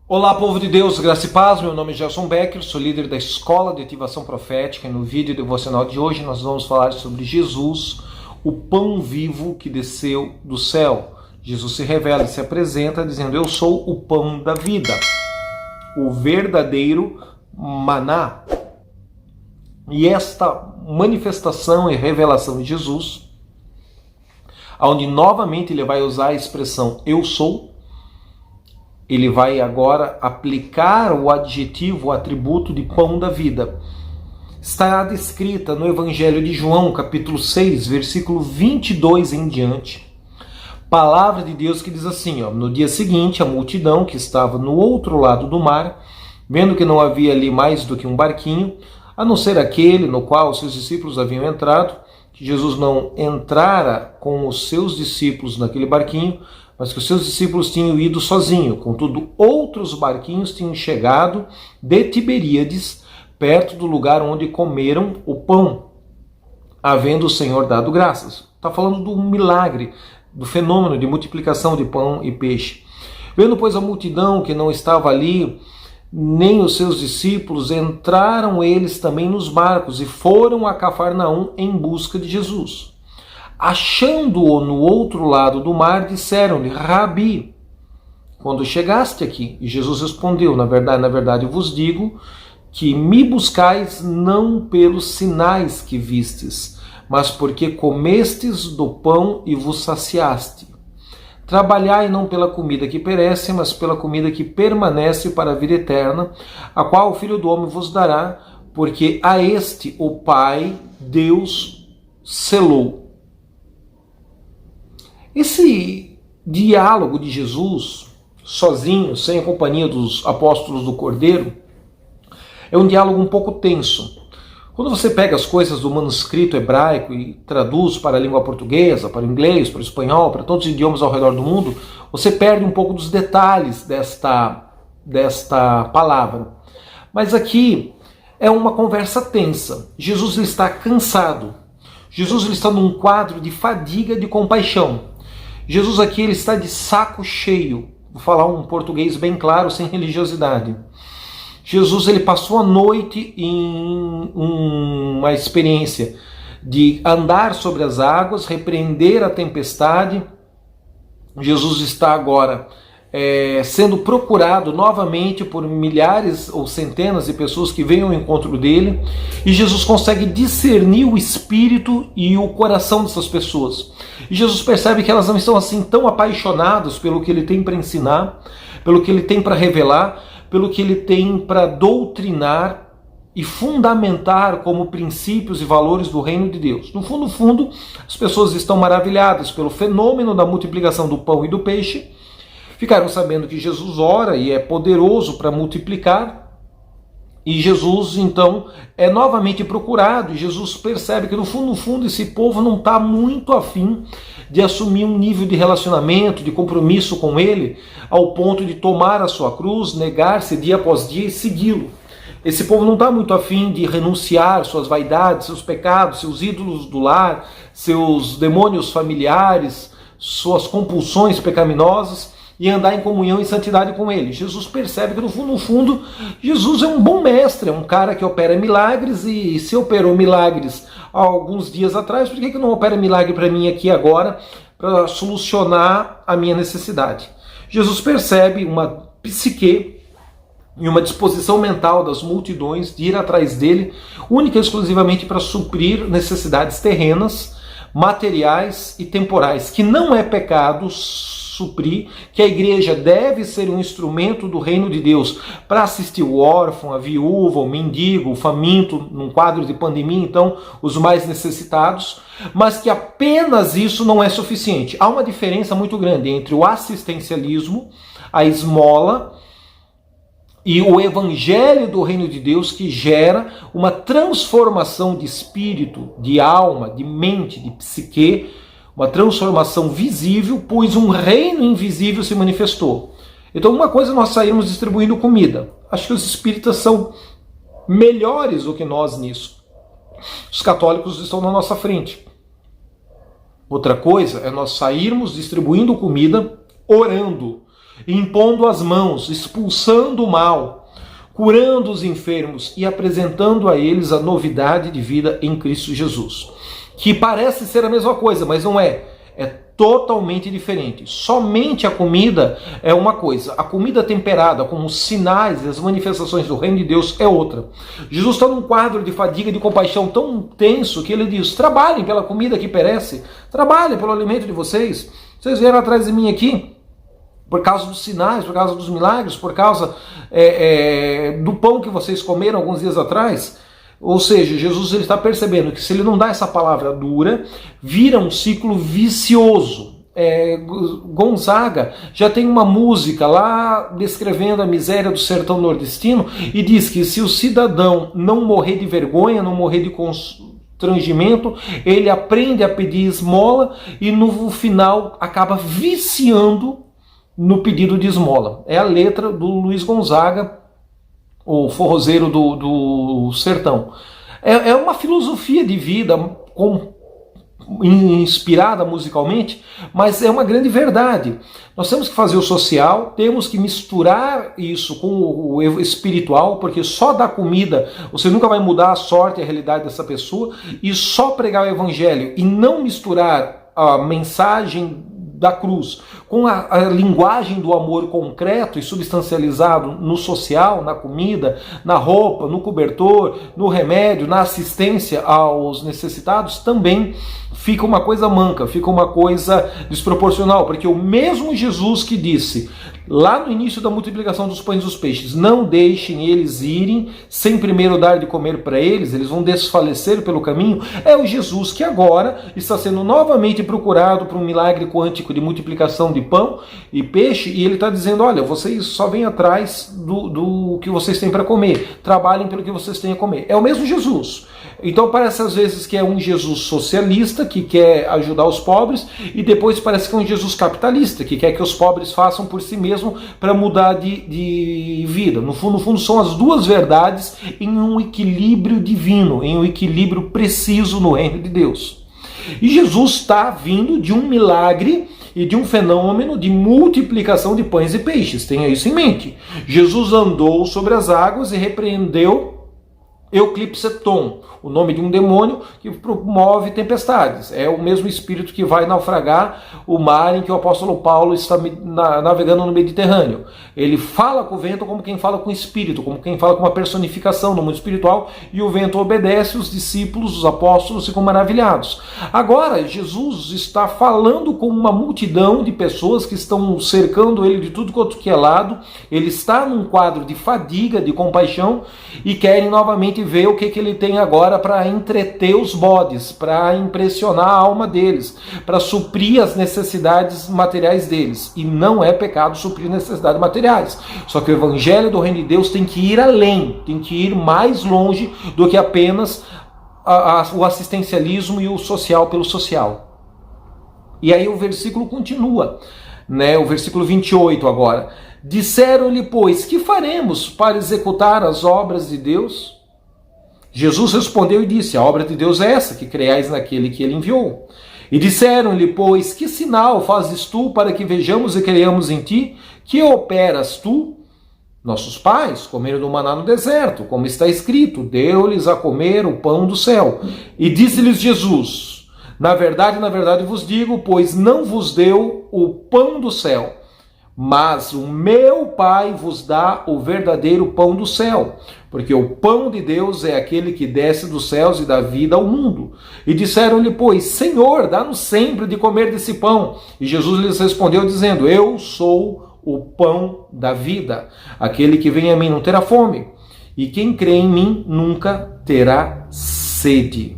Olá, povo de Deus, graça e paz. Meu nome é Gelson Becker, sou líder da Escola de Ativação Profética. E no vídeo devocional de hoje nós vamos falar sobre Jesus, o pão vivo que desceu do céu. Jesus se revela e se apresenta dizendo: eu sou o pão da vida, o verdadeiro maná. E esta manifestação e revelação de Jesus, onde novamente ele vai usar a expressão eu sou, ele vai agora aplicar o adjetivo, o atributo de pão da vida. Está descrita no Evangelho de João, capítulo 6, versículo 22 em diante. Palavra de Deus que diz assim: no dia seguinte, a multidão que estava no outro lado do mar, vendo que não havia ali mais do que um barquinho, a não ser aquele no qual os seus discípulos haviam entrado, que Jesus não entrara com os seus discípulos naquele barquinho, mas que os seus discípulos tinham ido sozinho. Contudo, outros barquinhos tinham chegado de Tiberíades, perto do lugar onde comeram o pão, havendo o Senhor dado graças. Está falando do milagre, do fenômeno de multiplicação de pão e peixe. Vendo, pois, a multidão que não estava ali, nem os seus discípulos, entraram eles também nos barcos e foram a Cafarnaum em busca de Jesus. Achando-o no outro lado do mar, disseram-lhe: Rabi, quando chegaste aqui? E Jesus respondeu: na verdade vos digo que me buscais não pelos sinais que vistes, mas porque comestes do pão e vos saciaste. Trabalhai não pela comida que perece, mas pela comida que permanece para a vida eterna, a qual o Filho do Homem vos dará, porque a este o Pai, Deus, selou. Esse diálogo de Jesus, sozinho, sem a companhia dos apóstolos do Cordeiro, é um diálogo um pouco tenso. Quando você pega as coisas do manuscrito hebraico e traduz para a língua portuguesa, para o inglês, para o espanhol, para todos os idiomas ao redor do mundo, você perde um pouco dos detalhes desta palavra. Mas aqui é uma conversa tensa. Jesus está cansado. Jesus está num quadro de fadiga, de compaixão. Jesus aqui ele está de saco cheio. Vou falar um português bem claro, sem religiosidade. Jesus ele passou a noite em uma experiência de andar sobre as águas, repreender a tempestade. Jesus está agora sendo procurado novamente por milhares ou centenas de pessoas que vêm ao encontro dele, e Jesus consegue discernir o espírito e o coração dessas pessoas. E Jesus percebe que elas não estão assim tão apaixonadas pelo que ele tem para ensinar, pelo que ele tem para revelar, pelo que ele tem para doutrinar e fundamentar como princípios e valores do reino de Deus. No fundo, as pessoas estão maravilhadas pelo fenômeno da multiplicação do pão e do peixe, ficaram sabendo que Jesus ora e é poderoso para multiplicar, e Jesus então é novamente procurado, e Jesus percebe que no fundo esse povo não está muito afim de assumir um nível de relacionamento, de compromisso com ele, ao ponto de tomar a sua cruz, negar-se dia após dia e segui-lo. Esse povo não está muito afim de renunciar suas vaidades, seus pecados, seus ídolos do lar, seus demônios familiares, suas compulsões pecaminosas, e andar em comunhão e santidade com ele. Jesus percebe que no fundo, Jesus é um bom mestre, é um cara que opera milagres, e se operou milagres há alguns dias atrás, por que não opera milagre para mim aqui agora, para solucionar a minha necessidade? Jesus percebe uma psique e uma disposição mental das multidões de ir atrás dele, única e exclusivamente para suprir necessidades terrenas, materiais e temporais, que não é pecado suprir, que a igreja deve ser um instrumento do reino de Deus para assistir o órfão, a viúva, o mendigo, o faminto, num quadro de pandemia, então, os mais necessitados, mas que apenas isso não é suficiente. Há uma diferença muito grande entre o assistencialismo, a esmola, e o evangelho do reino de Deus, que gera uma transformação de espírito, de alma, de mente, de psique, uma transformação visível, pois um reino invisível se manifestou. Então, uma coisa é nós sairmos distribuindo comida. Acho que os espíritas são melhores do que nós nisso. Os católicos estão na nossa frente. Outra coisa é nós sairmos distribuindo comida, orando. impondo as mãos, expulsando o mal, curando os enfermos e apresentando a eles a novidade de vida em Cristo Jesus. Que parece ser a mesma coisa, mas não é. É totalmente diferente. Somente a comida é uma coisa. A comida temperada, como os sinais e as manifestações do reino de Deus, é outra. Jesus está num quadro de fadiga e de compaixão tão tenso que ele diz: trabalhem pela comida que perece, trabalhem pelo alimento de vocês. Vocês vieram atrás de mim aqui por causa dos sinais, por causa dos milagres, por causa do pão que vocês comeram alguns dias atrás. Ou seja, Jesus ele está percebendo que se ele não dá essa palavra dura, vira um ciclo vicioso. Gonzaga já tem uma música lá descrevendo a miséria do sertão nordestino e diz que se o cidadão não morrer de vergonha, não morrer de constrangimento, ele aprende a pedir esmola e no final acaba viciando no pedido de esmola. É a letra do Luiz Gonzaga, o forrozeiro do sertão. É uma filosofia de vida inspirada musicalmente, mas é uma grande verdade. Nós temos que fazer o social, temos que misturar isso com o espiritual, porque só da comida você nunca vai mudar a sorte e a realidade dessa pessoa, e só pregar o evangelho e não misturar a mensagem da cruz com a linguagem do amor concreto e substancializado no social, na comida, na roupa, no cobertor, no remédio, na assistência aos necessitados, também fica uma coisa manca, fica uma coisa desproporcional, porque o mesmo Jesus que disse lá no início da multiplicação dos pães e dos peixes: não deixem eles irem sem primeiro dar de comer para eles, eles vão desfalecer pelo caminho, é o Jesus que agora está sendo novamente procurado por um milagre quântico de multiplicação de pão e peixe, e ele está dizendo: olha, vocês só vêm atrás do que vocês têm para comer, trabalhem pelo que vocês têm a comer. É o mesmo Jesus. Então parece às vezes que é um Jesus socialista que quer ajudar os pobres, e depois parece que é um Jesus capitalista que quer que os pobres façam por si mesmo para mudar de vida. No fundo são as duas verdades em um equilíbrio divino, em um equilíbrio preciso no reino de Deus. E Jesus está vindo de um milagre e de um fenômeno de multiplicação de pães e peixes. Tenha isso em mente. Jesus andou sobre as águas e repreendeu Euclipseton, o nome de um demônio que promove tempestades. É o mesmo espírito que vai naufragar o mar em que o apóstolo Paulo está navegando no Mediterrâneo. Ele fala com o vento como quem fala com o espírito, como quem fala com uma personificação no mundo espiritual, e o vento obedece, os discípulos, os apóstolos ficam maravilhados. Agora, Jesus está falando com uma multidão de pessoas que estão cercando ele de tudo quanto que é lado. Ele está num quadro de fadiga, de compaixão, e querem novamente ver o que ele tem agora para entreter os bodes, para impressionar a alma deles, para suprir as necessidades materiais deles. E não é pecado suprir necessidades materiais. Só que o evangelho do reino de Deus tem que ir além, tem que ir mais longe do que apenas o assistencialismo e o social pelo social. E aí o versículo continua, né? O versículo 28 agora. Disseram-lhe, pois, que faremos para executar as obras de Deus? Jesus respondeu e disse: a obra de Deus é essa, que creais naquele que ele enviou. E disseram-lhe, pois, que sinal fazes tu para que vejamos e creiamos em ti? Que operas tu? Nossos pais comeram do maná no deserto, como está escrito: deu-lhes a comer o pão do céu. E disse-lhes Jesus: na verdade vos digo, pois não vos deu o pão do céu, mas o meu Pai vos dá o verdadeiro pão do céu, porque o pão de Deus é aquele que desce dos céus e dá vida ao mundo. E disseram-lhe, pois, Senhor, dá-nos sempre de comer desse pão. E Jesus lhes respondeu dizendo: eu sou o pão da vida. Aquele que vem a mim não terá fome, e quem crê em mim nunca terá sede.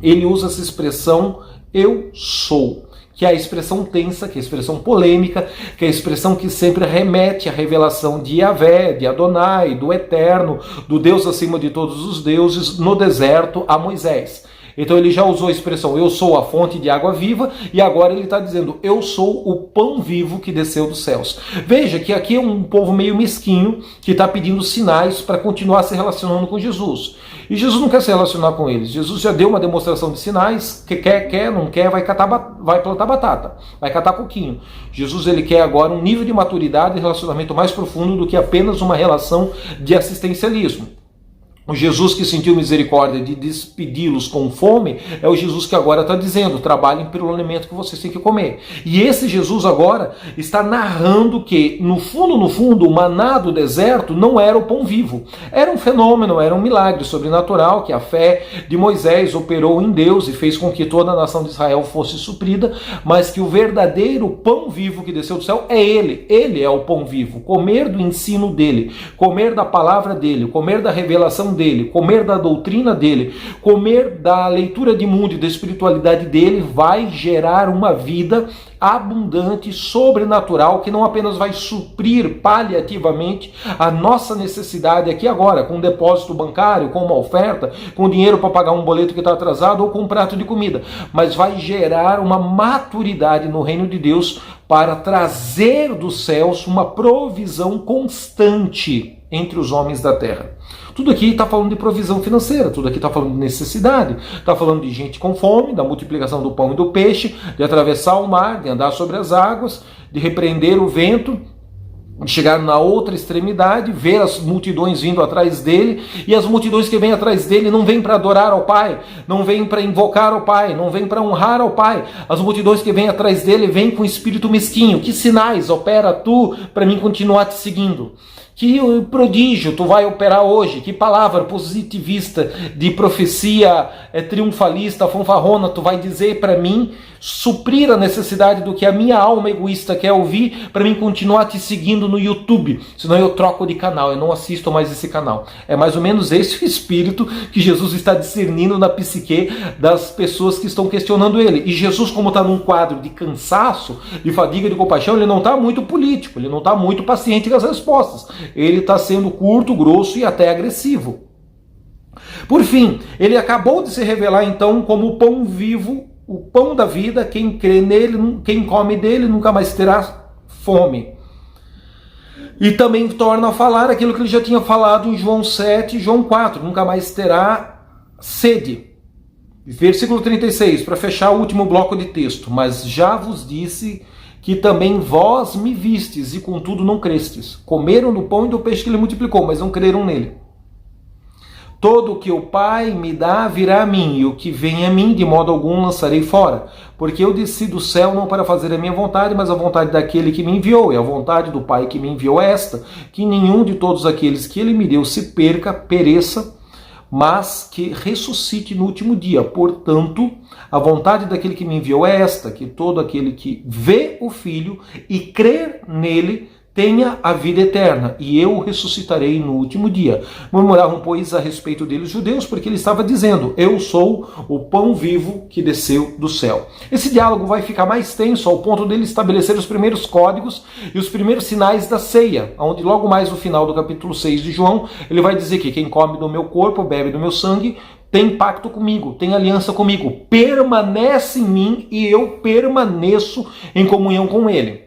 Ele usa essa expressão eu sou, que é a expressão tensa, que é a expressão polêmica, que é a expressão que sempre remete à revelação de Yahvé, de Adonai, do Eterno, do Deus acima de todos os deuses, no deserto a Moisés. Então ele já usou a expressão eu sou a fonte de água viva, e agora ele está dizendo eu sou o pão vivo que desceu dos céus. Veja que aqui é um povo meio mesquinho que está pedindo sinais para continuar se relacionando com Jesus. E Jesus não quer se relacionar com eles. Jesus já deu uma demonstração de sinais, que quer, não quer, vai plantar batata, vai catar coquinho. Jesus ele quer agora um nível de maturidade e relacionamento mais profundo do que apenas uma relação de assistencialismo. O Jesus que sentiu misericórdia de despedi-los com fome é o Jesus que agora está dizendo, trabalhem pelo alimento que vocês têm que comer. E esse Jesus agora está narrando que, no fundo, o maná do deserto não era o pão vivo. Era um fenômeno, era um milagre sobrenatural que a fé de Moisés operou em Deus e fez com que toda a nação de Israel fosse suprida, mas que o verdadeiro pão vivo que desceu do céu é Ele. Ele é o pão vivo. Comer do ensino dele, comer da palavra dele, comer da revelação dele, comer da doutrina dele, comer da leitura de mundo e da espiritualidade dele, vai gerar uma vida abundante, sobrenatural, que não apenas vai suprir paliativamente a nossa necessidade aqui agora, com um depósito bancário, com uma oferta, com dinheiro para pagar um boleto que está atrasado ou com um prato de comida, mas vai gerar uma maturidade no reino de Deus para trazer dos céus uma provisão constante entre os homens da terra. Tudo aqui está falando de provisão financeira, tudo aqui está falando de necessidade, está falando de gente com fome, da multiplicação do pão e do peixe, de atravessar o mar, de andar sobre as águas, de repreender o vento, de chegar na outra extremidade, ver as multidões vindo atrás dele, e as multidões que vêm atrás dele não vêm para adorar ao Pai, não vêm para invocar ao Pai, não vêm para honrar ao Pai. As multidões que vêm atrás dele vêm com espírito mesquinho. Que sinais opera tu para mim continuar te seguindo? Que prodígio tu vai operar hoje? Que palavra positivista de profecia triunfalista, fanfarrona, tu vai dizer para mim, suprir a necessidade do que a minha alma egoísta quer ouvir, para mim continuar te seguindo no YouTube? Senão eu troco de canal, eu não assisto mais esse canal. É mais ou menos esse o espírito que Jesus está discernindo na psique das pessoas que estão questionando ele. E Jesus, como está num quadro de cansaço, de fadiga, de compaixão, ele não está muito político, ele não está muito paciente com as respostas. Ele está sendo curto, grosso e até agressivo. Por fim, ele acabou de se revelar então como o pão vivo, o pão da vida. Quem crê nele, quem come dele nunca mais terá fome. E também torna a falar aquilo que ele já tinha falado em João 7 e João 4, nunca mais terá sede. Versículo 36, para fechar o último bloco de texto. Mas já vos disse que também vós me vistes, e contudo não crestes. Comeram do pão e do peixe que ele multiplicou, mas não creram nele. Todo o que o Pai me dá virá a mim, e o que vem a mim, de modo algum lançarei fora. Porque eu desci do céu não para fazer a minha vontade, mas a vontade daquele que me enviou. E a vontade do Pai que me enviou é esta, que nenhum de todos aqueles que ele me deu se perca, pereça, mas que ressuscite no último dia. Portanto, a vontade daquele que me enviou é esta, que todo aquele que vê o Filho e crer nele tenha a vida eterna, e eu o ressuscitarei no último dia. Murmuravam, pois, a respeito dele os judeus, porque ele estava dizendo, eu sou o pão vivo que desceu do céu. Esse diálogo vai ficar mais tenso ao ponto dele estabelecer os primeiros códigos e os primeiros sinais da ceia, onde logo mais no final do capítulo 6 de João, ele vai dizer que quem come do meu corpo, bebe do meu sangue, tem pacto comigo, tem aliança comigo, permanece em mim e eu permaneço em comunhão com ele.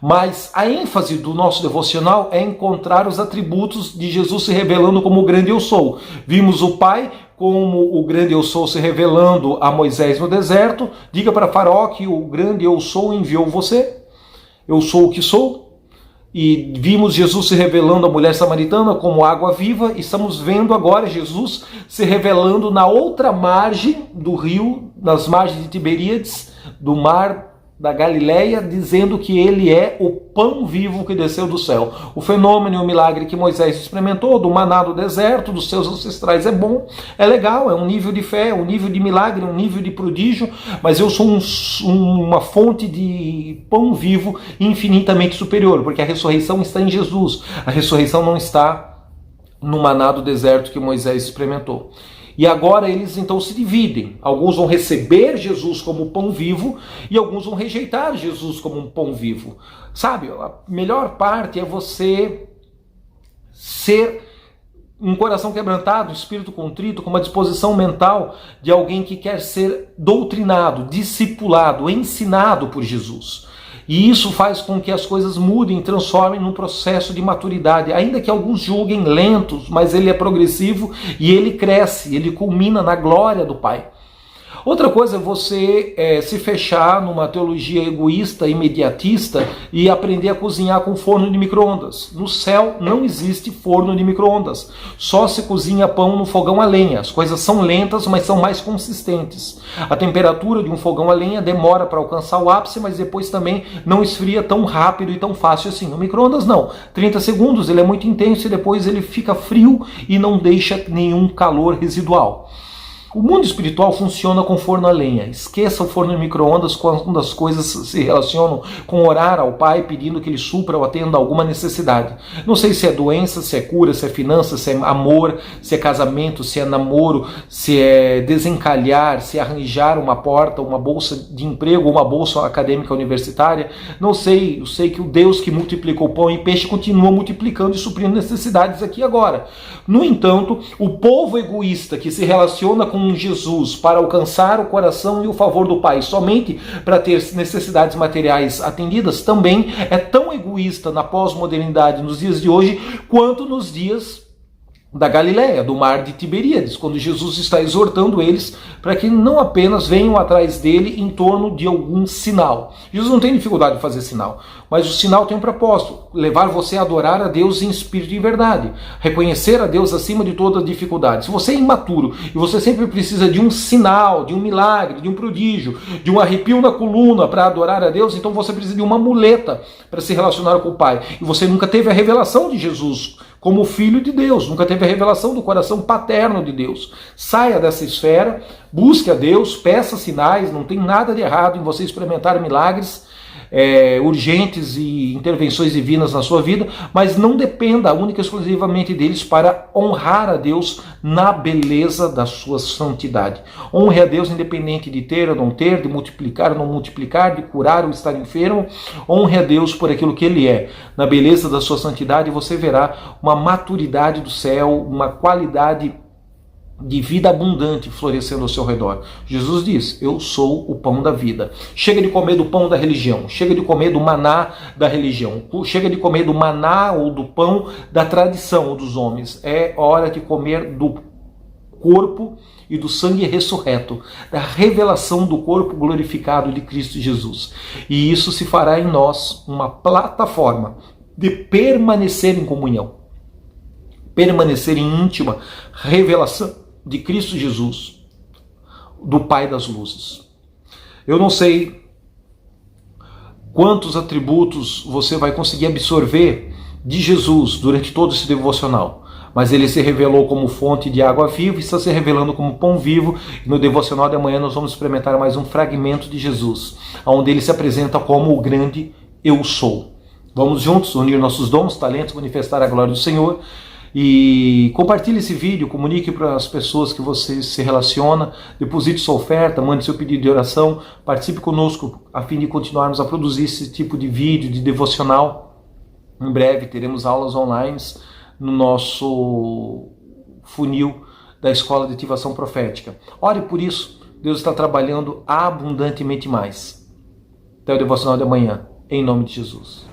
Mas a ênfase do nosso devocional é encontrar os atributos de Jesus se revelando como o grande eu sou. Vimos o Pai como o grande eu sou se revelando a Moisés no deserto. Diga para Faraó que o grande eu sou enviou você. Eu sou o que sou. E vimos Jesus se revelando à mulher samaritana como água viva. E estamos vendo agora Jesus se revelando na outra margem do rio, nas margens de Tiberíades, do mar da Galileia, dizendo que ele é o pão vivo que desceu do céu. O fenômeno e o milagre que Moisés experimentou, do maná do deserto, dos seus ancestrais, é bom, é legal, é um nível de fé, um nível de milagre, um nível de prodígio, mas eu sou uma fonte de pão vivo infinitamente superior, porque a ressurreição está em Jesus, a ressurreição não está no maná do deserto que Moisés experimentou. E agora eles então se dividem. Alguns vão receber Jesus como pão vivo e alguns vão rejeitar Jesus como um pão vivo. Sabe, a melhor parte é você ser um coração quebrantado, um espírito contrito, com uma disposição mental de alguém que quer ser doutrinado, discipulado, ensinado por Jesus. E isso faz com que as coisas mudem e transformem num processo de maturidade, ainda que alguns julguem lentos, mas ele é progressivo e ele cresce, ele culmina na glória do Pai. Outra coisa é você se fechar numa teologia egoísta, imediatista e aprender a cozinhar com forno de micro-ondas. No céu não existe forno de micro-ondas. Só se cozinha pão no fogão a lenha. As coisas são lentas, mas são mais consistentes. A temperatura de um fogão a lenha demora para alcançar o ápice, mas depois também não esfria tão rápido e tão fácil assim. No micro-ondas não. 30 segundos, ele é muito intenso e depois ele fica frio e não deixa nenhum calor residual. O mundo espiritual funciona com forno a lenha. Esqueça o forno de micro-ondas quando as coisas se relacionam com orar ao Pai pedindo que Ele supra ou atenda alguma necessidade. Não sei se é doença, se é cura, se é finança, se é amor, se é casamento, se é namoro, se é desencalhar, se é arranjar uma porta, uma bolsa de emprego, uma bolsa acadêmica universitária. Não sei, eu sei que o Deus que multiplicou pão e peixe continua multiplicando e suprindo necessidades aqui e agora. No entanto, o povo egoísta que se relaciona com Jesus para alcançar o coração e o favor do Pai somente para ter necessidades materiais atendidas também é tão egoísta na pós-modernidade nos dias de hoje quanto nos dias da Galileia, do mar de Tiberíades, quando Jesus está exortando eles para que não apenas venham atrás dele em torno de algum sinal. Jesus não tem dificuldade de fazer sinal, mas o sinal tem um propósito, levar você a adorar a Deus em espírito e verdade, reconhecer a Deus acima de toda dificuldade. Se você é imaturo e você sempre precisa de um sinal, de um milagre, de um prodígio, de um arrepio na coluna para adorar a Deus, então você precisa de uma muleta para se relacionar com o Pai. E você nunca teve a revelação de Jesus como filho de Deus, nunca teve a revelação do coração paterno de Deus. Saia dessa esfera, busque a Deus, peça sinais, não tem nada de errado em você experimentar milagres urgentes e intervenções divinas na sua vida, mas não dependa única e exclusivamente deles para honrar a Deus na beleza da sua santidade. Honre a Deus independente de ter ou não ter, de multiplicar ou não multiplicar, de curar ou estar enfermo. Honre a Deus por aquilo que Ele é. Na beleza da sua santidade você verá uma maturidade do céu, uma qualidade de vida abundante florescendo ao seu redor. Jesus diz, eu sou o pão da vida. Chega de comer do pão da religião, chega de comer do maná da religião, chega de comer do maná ou do pão da tradição dos homens. É hora de comer do corpo e do sangue ressurreto, da revelação do corpo glorificado de Cristo Jesus. E isso se fará em nós uma plataforma de permanecer em comunhão, permanecer em íntima revelação de Cristo Jesus, do Pai das luzes. Eu não sei quantos atributos você vai conseguir absorver de Jesus durante todo esse devocional, mas ele se revelou como fonte de água viva e está se revelando como pão vivo. E no devocional de amanhã nós vamos experimentar mais um fragmento de Jesus, onde ele se apresenta como o grande Eu Sou. Vamos juntos unir nossos dons, talentos, manifestar a glória do Senhor. E compartilhe esse vídeo, comunique para as pessoas que você se relaciona, deposite sua oferta, mande seu pedido de oração, participe conosco a fim de continuarmos a produzir esse tipo de vídeo, de devocional. Em breve teremos aulas online no nosso funil da Escola de Ativação Profética. Ore por isso, Deus está trabalhando abundantemente mais. Até o devocional de amanhã, em nome de Jesus.